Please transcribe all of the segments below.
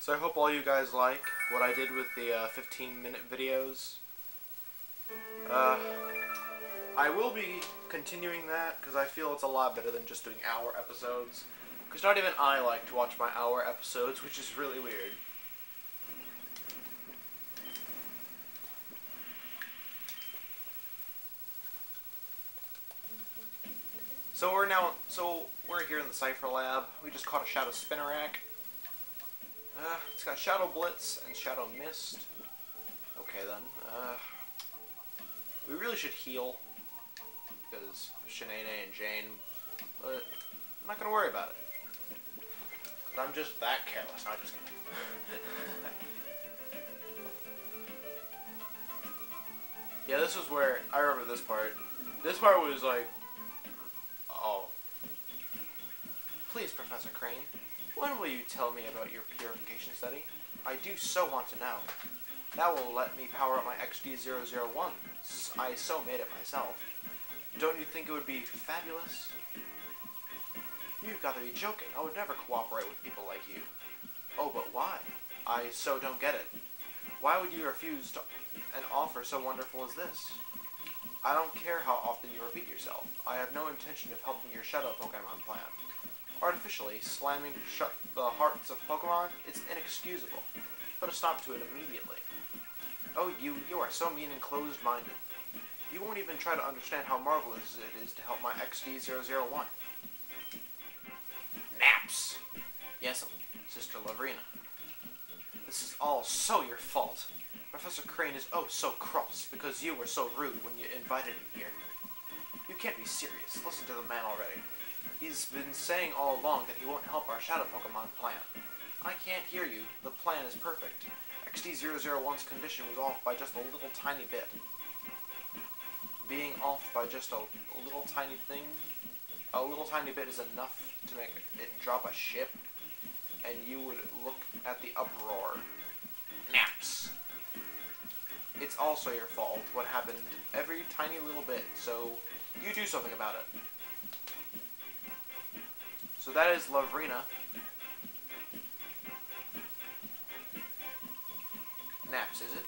So I hope all you guys like what I did with the 15-minute videos. I will be continuing that because I feel it's a lot better than just doing hour episodes. Because not even I like to watch my hour episodes, which is really weird. So we're here in the Cypher Lab. We just caught a Shadow Spinnerack. It's got Shadow Blitz and Shadow Mist. Okay then. We really should heal because of Shanae and Jane, but I'm not gonna worry about it. Cause I'm just that careless. No, I'm just kidding. Yeah, this was where I remember this part. This part was like, oh, please, Professor Crane, when will you tell me about your purification study? I do so want to know. That will let me power up my XD001. I so made it myself. Don't you think it would be fabulous? You've got to be joking. I would never cooperate with people like you. Oh, but why? I so don't get it. Why would you refuse to an offer so wonderful as this? I don't care how often you repeat yourself. I have no intention of helping your Shadow Pokemon plan. Artificially slamming shut the hearts of Pokemon, it's inexcusable. Put a stop to it immediately. Oh, you are so mean and closed-minded. You won't even try to understand how marvelous it is to help my XD001. Naps! Yes, Sister Lavrina. This is all so your fault. Professor Crane is oh so cross because you were so rude when you invited him here. You can't be serious. Listen to the man already. He's been saying all along that he won't help our Shadow Pokemon plan. I can't hear you. The plan is perfect. XD001's condition was off by just a little tiny bit. Being off by just a little tiny thing, a little tiny bit is enough to make it drop a ship, and you would look at the uproar. Naps. It's also your fault what happened every tiny little bit, so you do something about it. So that is Lavrina. Naps, is it?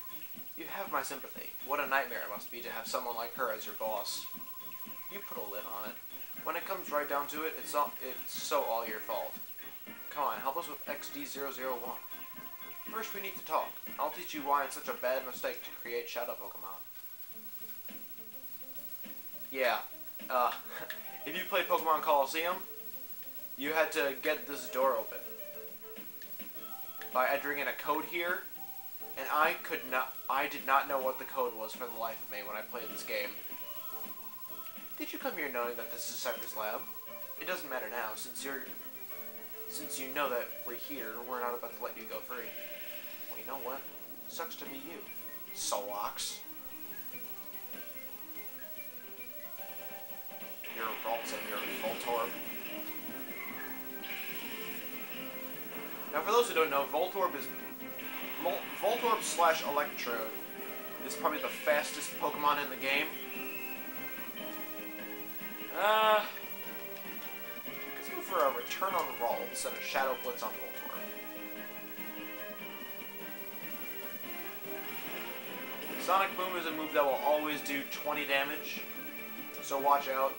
You have my sympathy. What a nightmare it must be to have someone like her as your boss. You put a lid on it. When it comes right down to it, it's so all your fault. Come on, help us with XD001. First we need to talk. I'll teach you why it's such a bad mistake to create Shadow Pokemon. Yeah, if you played Pokemon Coliseum, you had to get this door open by entering in a code here, and I did not know what the code was for the life of me when I played this game. Did you come here knowing that this is Cypher's lab? It doesn't matter now, since you know that we're here, we're not about to let you go free. Well, you know what? Sucks to be you, Solox. Your Vaults and your Voltorb. Now, for those who don't know, Voltorb slash Electrode is probably the fastest Pokemon in the game. Let's go for a Return on Ralts and a Shadow Blitz on Voltorb. Sonic Boom is a move that will always do 20 damage, so watch out.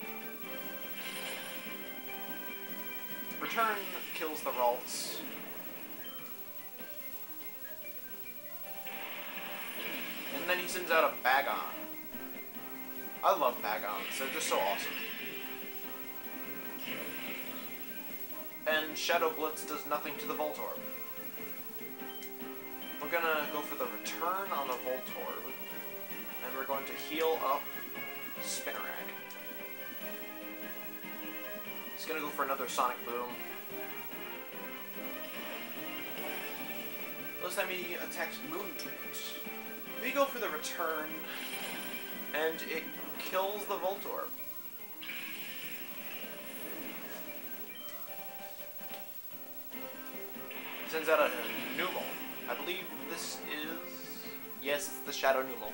Return kills the Ralts. And then he sends out a Bagon. I love Bagons, they're just so awesome. And Shadow Blitz does nothing to the Voltorb. We're gonna go for the Return on the Voltorb, and we're going to heal up Spinnerack. He's gonna go for another Sonic Boom. This time he attacks Moon Unit. We go for the Return, and it kills the Voltorb. Sends out a Numel. I believe this is... Yes, it's the Shadow Numel.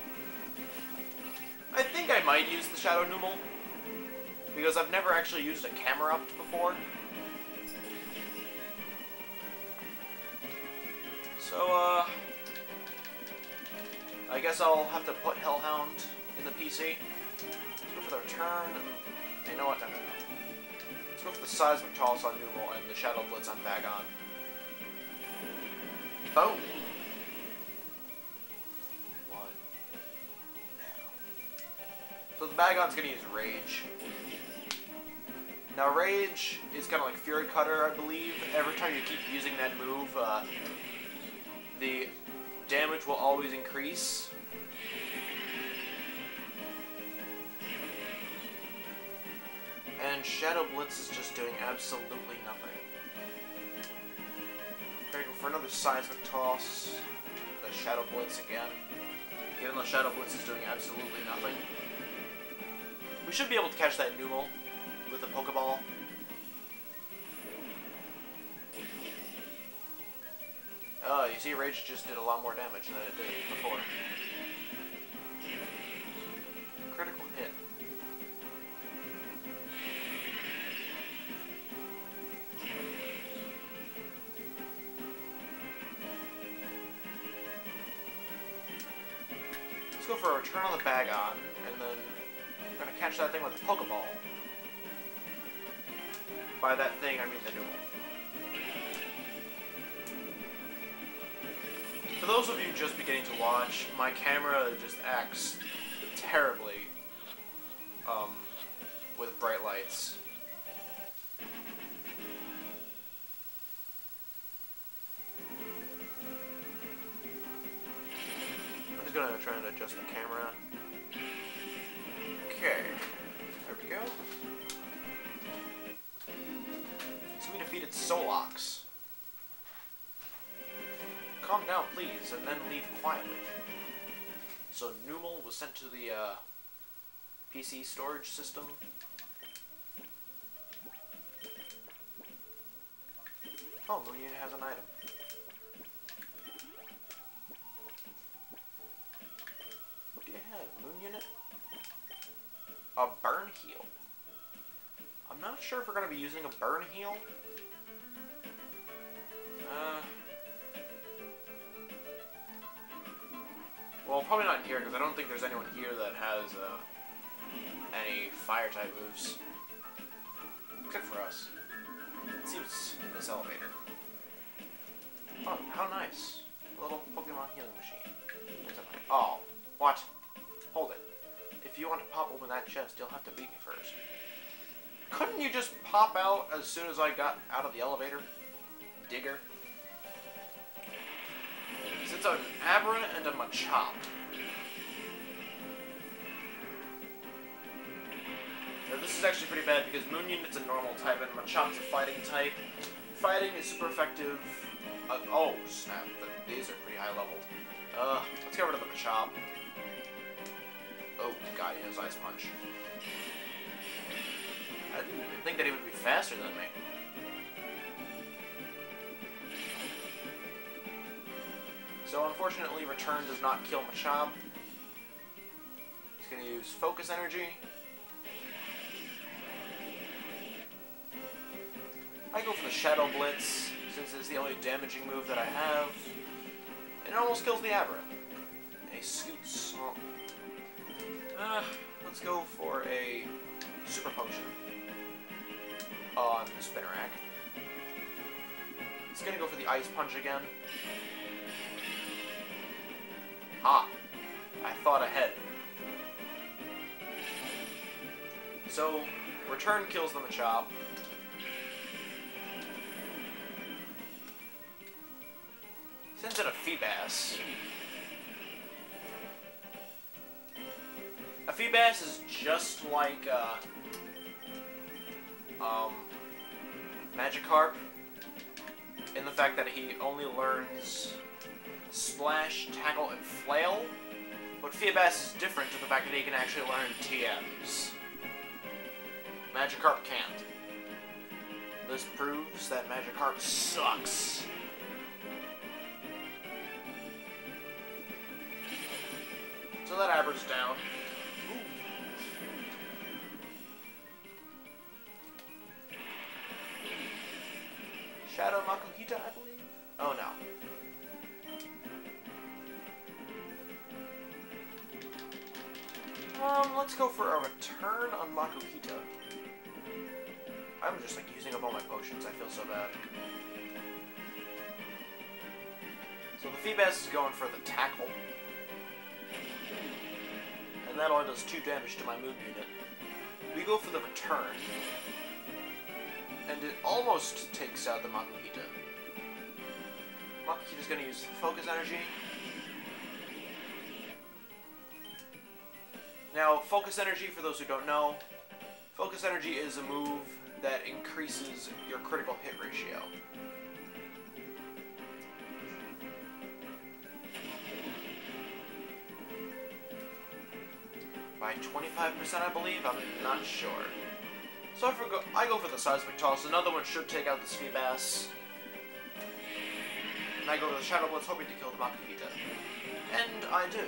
I think I might use the Shadow Numel, because I've never actually used a Camerupt before. So, I guess I'll have to put Hellhound in the PC. Let's go for the return. You know what? No. Let's go for the Seismic Toss on Numal and the Shadow Blitz on Bagon. Boom! What now? So the Bagon's gonna use Rage. Now Rage is kind of like Fury Cutter, I believe. Every time you keep using that move, the damage will always increase. And Shadow Blitz is just doing absolutely nothing. Gonna go for another Seismic Toss. The Shadow Blitz again. Even though Shadow Blitz is doing absolutely nothing. We should be able to catch that Numal with the Pokeball. You see, Rage just did a lot more damage than it did before. Critical hit. Let's go for a return on the Bagon, and then we're gonna catch that thing with a Pokeball. By that thing, I mean the Numal. For those of you just beginning to watch, my camera just acts terribly with bright lights. I'm just gonna try and adjust the camera. Okay, there we go. So we defeated Solox. Calm down, please, and then leave quietly. So Numal was sent to the PC storage system. Oh, Moon Unit has an item. What do you have, Moon Unit? A Burn Heal. I'm not sure if we're going to be using a Burn Heal. Well, probably not in here, because I don't think there's anyone here that has any Fire-type moves. Except for us. Let's see what's in this elevator. Oh, how nice. A little Pokemon healing machine. Oh, what? Hold it. If you want to pop open that chest, you'll have to beat me first. Couldn't you just pop out as soon as I got out of the elevator? Digger. It's an Abra and a Machop. Now, this is actually pretty bad because Moon Unit's a normal type and Machop's a fighting type. Fighting is super effective. Oh, snap. These are pretty high leveled. Let's get rid of the Machop. Oh, God, he has Ice Punch. I didn't even think that he would be faster than me. So unfortunately, Return does not kill Machop. He's going to use Focus Energy. I go for the Shadow Blitz, since it's the only damaging move that I have. And it almost kills the Abra. And he scoots. Let's go for a Super Potion on the Spinnerack. He's going to go for the Ice Punch again. Ah, I thought ahead. So, Return kills the Machop. Sends in a Feebas. A Feebas is just like Magikarp in the fact that he only learns Splash, Tackle, and Flail, but Feebas is different to the fact that he can actually learn TMs. Magikarp can't. This proves that Magikarp sucks. So that Abra's down. Ooh. Shadow Makuhita, I believe? Oh no. Let's go for a return on Makuhita. I'm just like using up all my potions. I feel so bad. So the Feebas is going for the tackle. And that only does 2 damage to my Moon unit. We go for the return. And it almost takes out the Makuhita. Makuhita's going to use Focus Energy. Now, Focus Energy, for those who don't know, Focus Energy is a move that increases your critical hit ratio. By 25%, I believe? I'm not sure. So I go for the Seismic Toss. Another one should take out the Feebas. And I go for the Shadow Blitz, hoping to kill the Makuhita. And I do.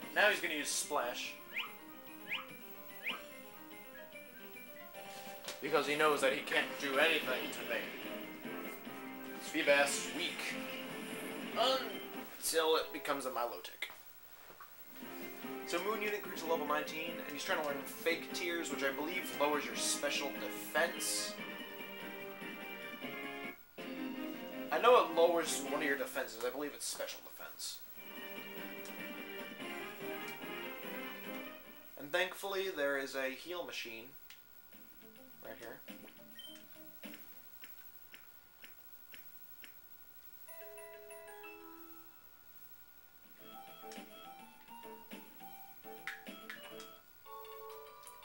And now he's going to use Splash. Because he knows that he can't do anything to me. Feebas is weak until it becomes a Milotic. So Moon unit grew to level 19, and he's trying to learn Fake Tears, which I believe lowers your special defense. I know it lowers one of your defenses. I believe it's special defense. And thankfully, there is a heal machine right here.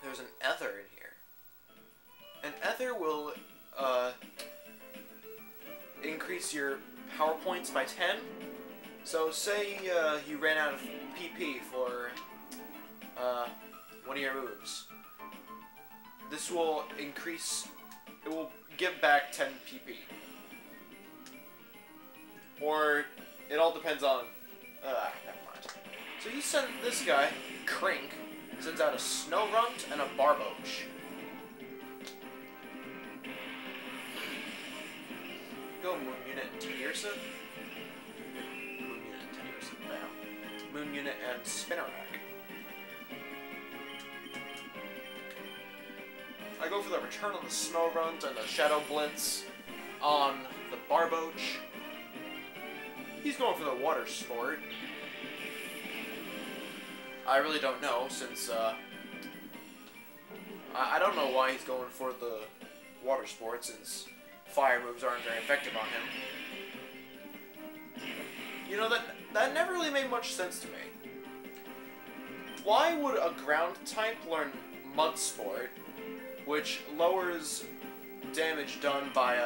There's an Ether in here. An Ether will increase your power points by 10. So say you ran out of PP for one of your moves. This will increase, it will give back 10 PP. Or it all depends on, never mind. So you send this guy, Crink, sends out a Snow Runt and a Barboach. Go Moon Unit and Tyrsa. Moon Unit and Tyrsa. Bam. Moon Unit and Spinnerack. I go for the return on the Snow Runt and the Shadow Blitz on the Barboach. He's going for the Water Sport. I really don't know, since, I don't know why he's going for the Water Sport, since fire moves aren't very effective on him. You know, that never really made much sense to me. Why would a ground type learn Mud Sport, which lowers damage done by,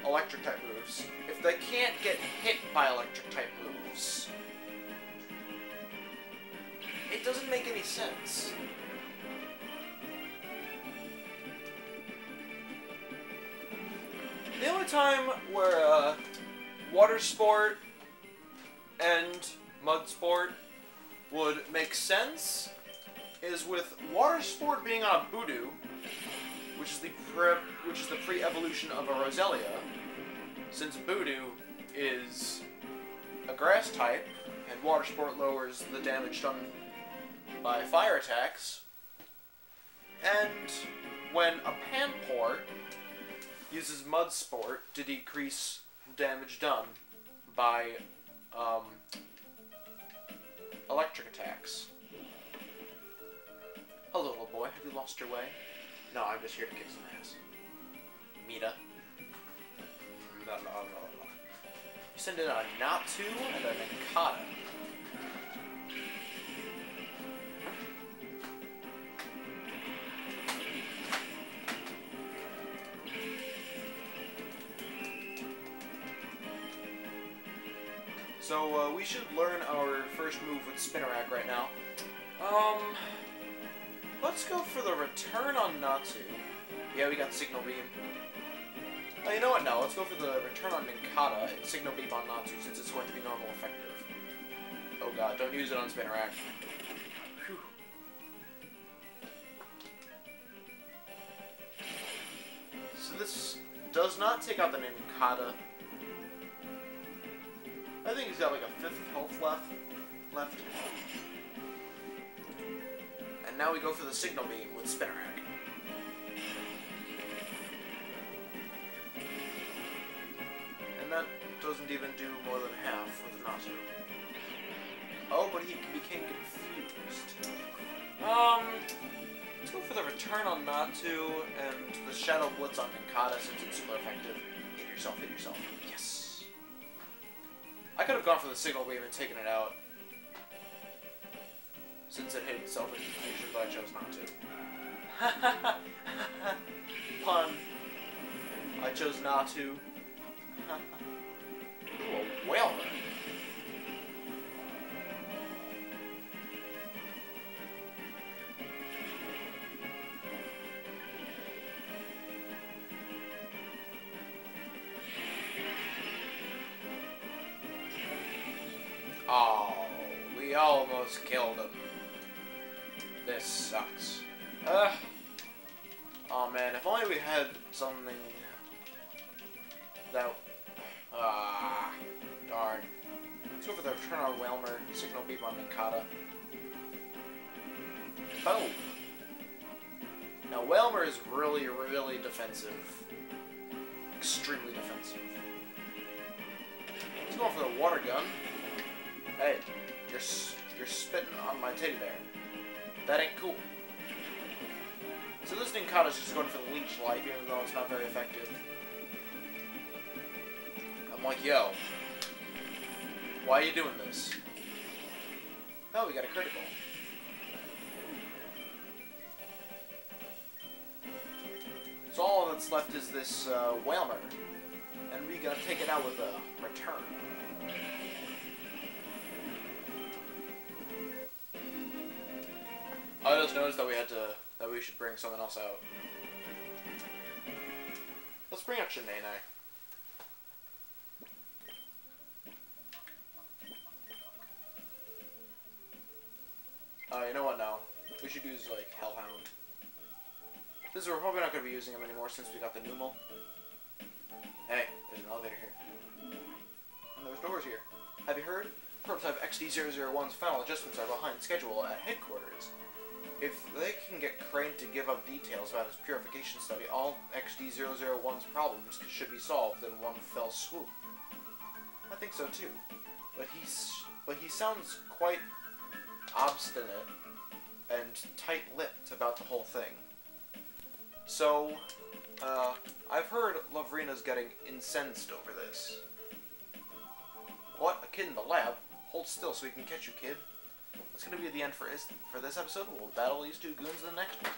electric type moves, if they can't get hit by electric type moves? It doesn't make any sense. The only time where Water Sport and Mud Sport would make sense is with Water Sport being on a Budu, which is the pre-evolution of a Roselia, since Budu is a grass type and Water Sport lowers the damage done by fire attacks, and when a Panpour uses Mud Sport to decrease damage done by electric attacks. Hello, little boy. Have you lost your way? No, I'm just here to kick some ass. Mita. No. You send in a Natsu and a Nikata. So, we should learn our first move with Spinnerack right now. Let's go for the return on Natsu. Yeah, we got Signal Beam. Oh, you know what? No, let's go for the return on Ninkata and Signal Beam on Natsu, since it's going to be normal effective. Oh god, don't use it on Spinnerack. Whew. So does not take out the Ninkata. I think he's got like a 5th of health left. And now we go for the Signal Beam with Spinnerack. And that doesn't even do more than half with Natu. Oh, but he became confused. Let's go for the Return on Natu and the Shadow Blitz on Ninkata since it's super effective. Hit yourself, hit yourself. Yes. I could have gone for the Signal Beam and taken it out, since it hit itself in confusion, but I chose not to. Pun. I chose not to. Ooh, a whale. Oh, we almost killed him. This sucks. Oh man, if only we had something that... darn. Let's go for the Return on Whalmer, Signal Beam on Ninkata. Boom! Now Whalmer is really, really defensive. Extremely defensive. Let's go for the Water Gun. Hey, you're spitting on my teddy bear. That ain't cool. So this Ninkata's just going for the Leech Life, even though it's not very effective. I'm like, yo, why are you doing this? Oh, we got a critical. So all that's left is this Whalmer, and we gotta take it out with a Return. I just noticed that we should bring someone else out. Let's bring out Shanae. You know what now? We should use, like, Hellhound. This is, we're probably not going to be using him anymore since we got the Numal. Hey, there's an elevator here. And there's doors here. Have you heard? Prototype XD001's final adjustments are behind schedule at headquarters. If they can get Crane to give up details about his purification study, all XD001's problems should be solved in one fell swoop. I think so too. But he sounds quite obstinate and tight-lipped about the whole thing. So, I've heard Lavrina's getting incensed over this. What? A kid in the lab? Hold still so we can catch you, kid. That's going to be the end for this episode. We'll battle these two goons in the next one.